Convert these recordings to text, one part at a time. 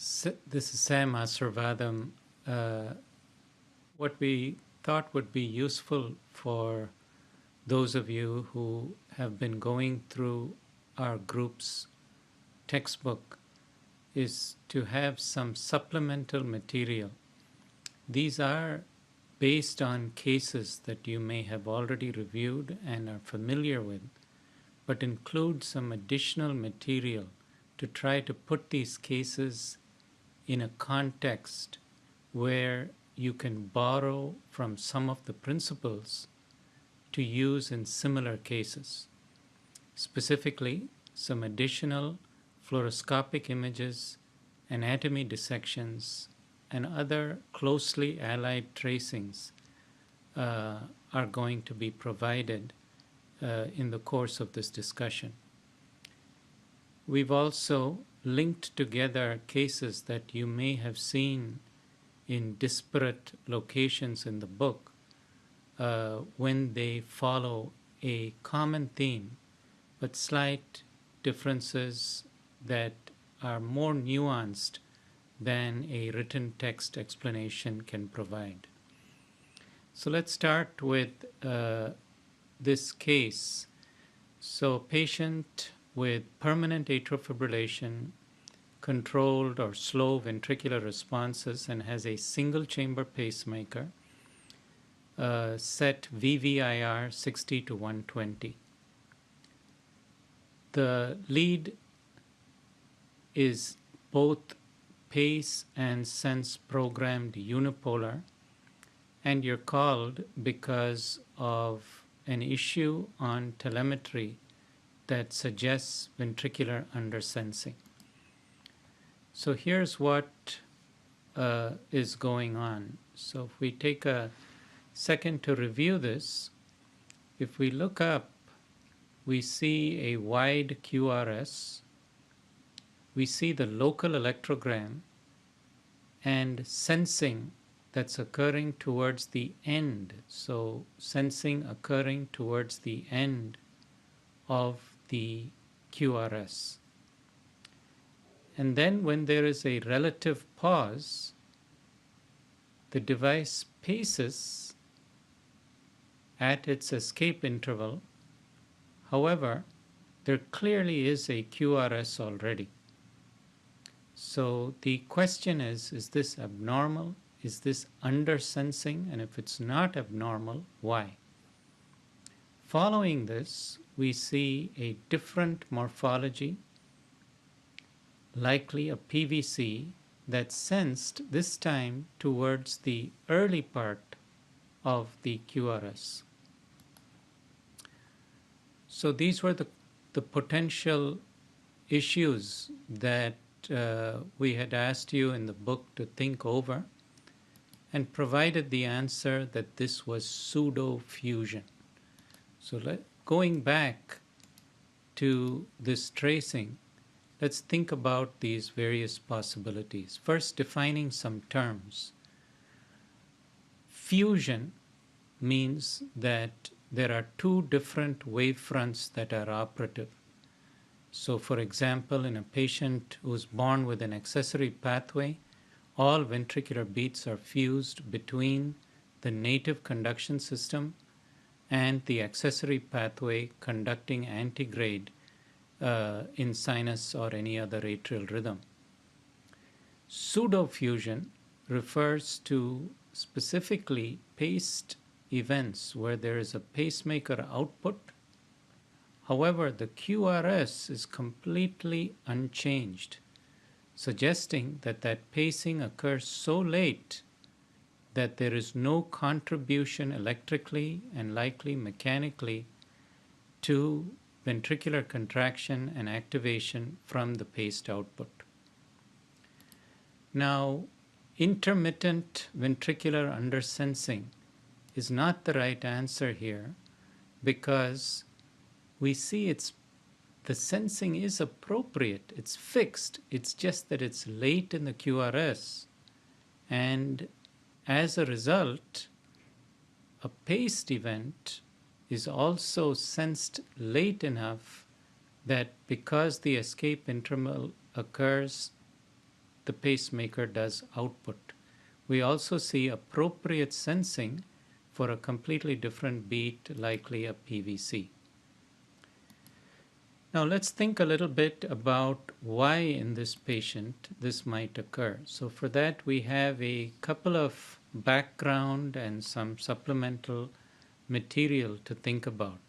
This is Sam Asarvadam. What we thought would be useful for those of you who have been going through our group's textbook is to have some supplemental material. These are based on cases that you may have already reviewed and are familiar with, but include some additional material to try to put these cases in a context where you can borrow from some of the principles to use in similar cases. Specifically, some additional fluoroscopic images, anatomy dissections, and other closely allied tracings are going to be provided in the course of this discussion. We've also linked together cases that you may have seen in disparate locations in the book when they follow a common theme, but slight differences that are more nuanced than a written text explanation can provide. So let's start with this case. So patient with permanent atrial fibrillation, controlled or slow ventricular responses, and has a single chamber pacemaker, set VVIR 60 to 120. The lead is both pace and sense programmed unipolar, and you're called because of an issue on telemetry that suggests ventricular undersensing. So here's what is going on. So if we take a second to review this, if we look up, we see a wide QRS, we see the local electrogram and sensing that's occurring towards the end. So sensing occurring towards the end of the QRS. And then when there is a relative pause, the device paces at its escape interval. However, there clearly is a QRS already. So the question is this abnormal? Is this undersensing? And if it's not abnormal, why? Following this, we see a different morphology, likely a PVC, that sensed this time towards the early part of the QRS. So these were the potential issues that we had asked you in the book to think over, and provided the answer that this was pseudo-fusion. So going back to this tracing, let's think about these various possibilities. First, defining some terms. Fusion means that there are two different wavefronts that are operative. So for example, in a patient who's born with an accessory pathway, all ventricular beats are fused between the native conduction system and the accessory pathway conducting antegrade in sinus or any other atrial rhythm. Pseudo-fusion refers to specifically paced events where there is a pacemaker output. However, the QRS is completely unchanged, suggesting that pacing occurs so late that there is no contribution electrically and likely mechanically to ventricular contraction and activation from the paced output. Now, intermittent ventricular undersensing is not the right answer here, because we see the sensing is appropriate, it's fixed, it's just that it's late in the QRS, and as a result, a paced event is also sensed late enough that because the escape interval occurs the pacemaker does output. We also see appropriate sensing for a completely different beat, likely a PVC. Now let's think a little bit about why in this patient this might occur. So for that we have a couple of background and some supplemental material to think about.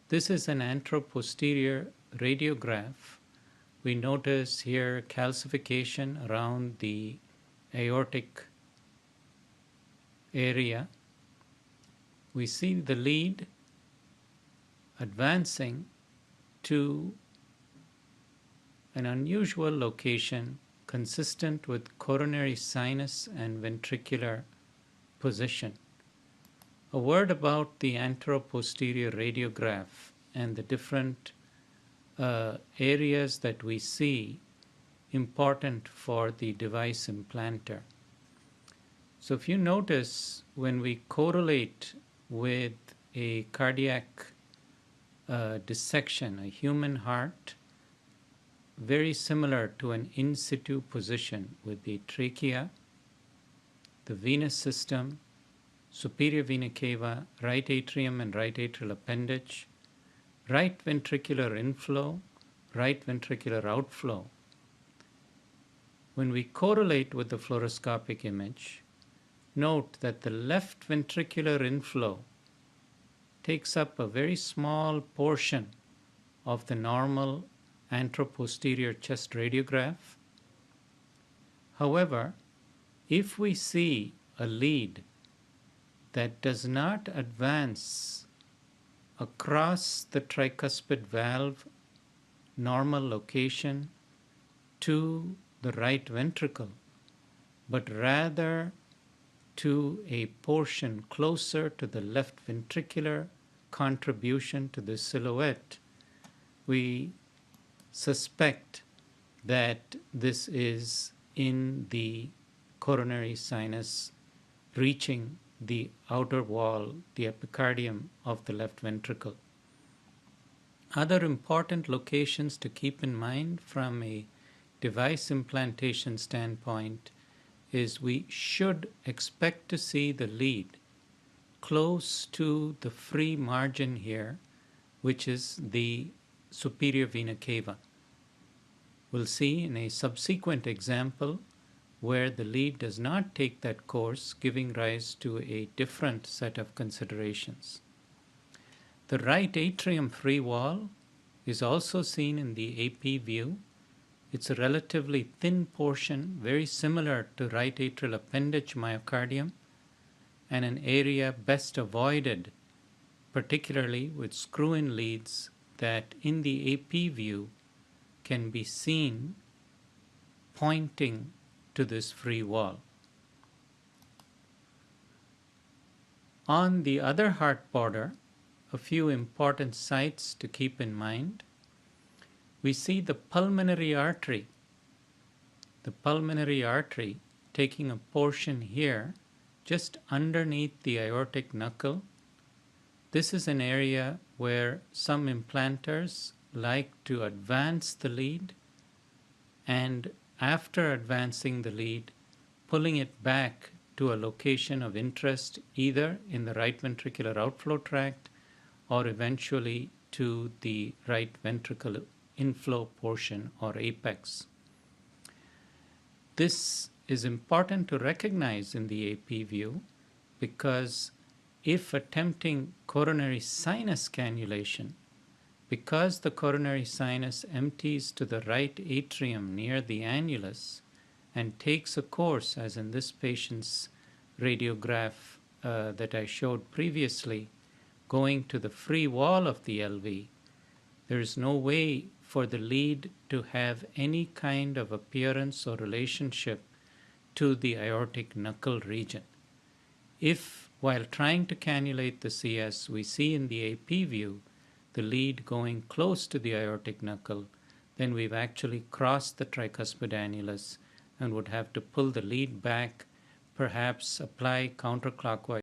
This is an anteroposterior radiograph. We notice here calcification around the aortic area. We see the lead advancing to an unusual location consistent with coronary sinus and ventricular position. A word about the anteroposterior radiograph and the different areas that we see important for the device implanter. So if you notice, when we correlate with a cardiac dissection, a human heart, very similar to an in situ position with the trachea, the venous system, superior vena cava, right atrium and right atrial appendage, right ventricular inflow, right ventricular outflow. When we correlate with the fluoroscopic image, note that the left ventricular inflow takes up a very small portion of the normal anteroposterior chest radiograph. However, if we see a lead that does not advance across the tricuspid valve normal location to the right ventricle, but rather to a portion closer to the left ventricular contribution to the silhouette, we suspect that this is in the coronary sinus reaching the outer wall, the epicardium of the left ventricle. Other important locations to keep in mind from a device implantation standpoint is we should expect to see the lead close to the free margin here, which is the superior vena cava. We'll see in a subsequent example where the lead does not take that course, giving rise to a different set of considerations. The right atrium free wall is also seen in the AP view. It's a relatively thin portion, very similar to right atrial appendage myocardium, and an area best avoided, particularly with screw-in leads that in the AP view can be seen pointing to this free wall. On the other heart border, a few important sites to keep in mind. We see the pulmonary artery. The pulmonary artery taking a portion here just underneath the aortic knuckle. This is an area where some implanters like to advance the lead, and after advancing the lead, pulling it back to a location of interest either in the right ventricular outflow tract or eventually to the right ventricle inflow portion or apex. This is important to recognize in the AP view because if attempting coronary sinus cannulation, because the coronary sinus empties to the right atrium near the annulus and takes a course, as in this patient's radiograph that I showed previously, going to the free wall of the LV, there is no way for the lead to have any kind of appearance or relationship to the aortic knuckle region. If, while trying to cannulate the CS, we see in the AP view the lead going close to the aortic knuckle, then we've actually crossed the tricuspid annulus and would have to pull the lead back, perhaps apply counterclockwise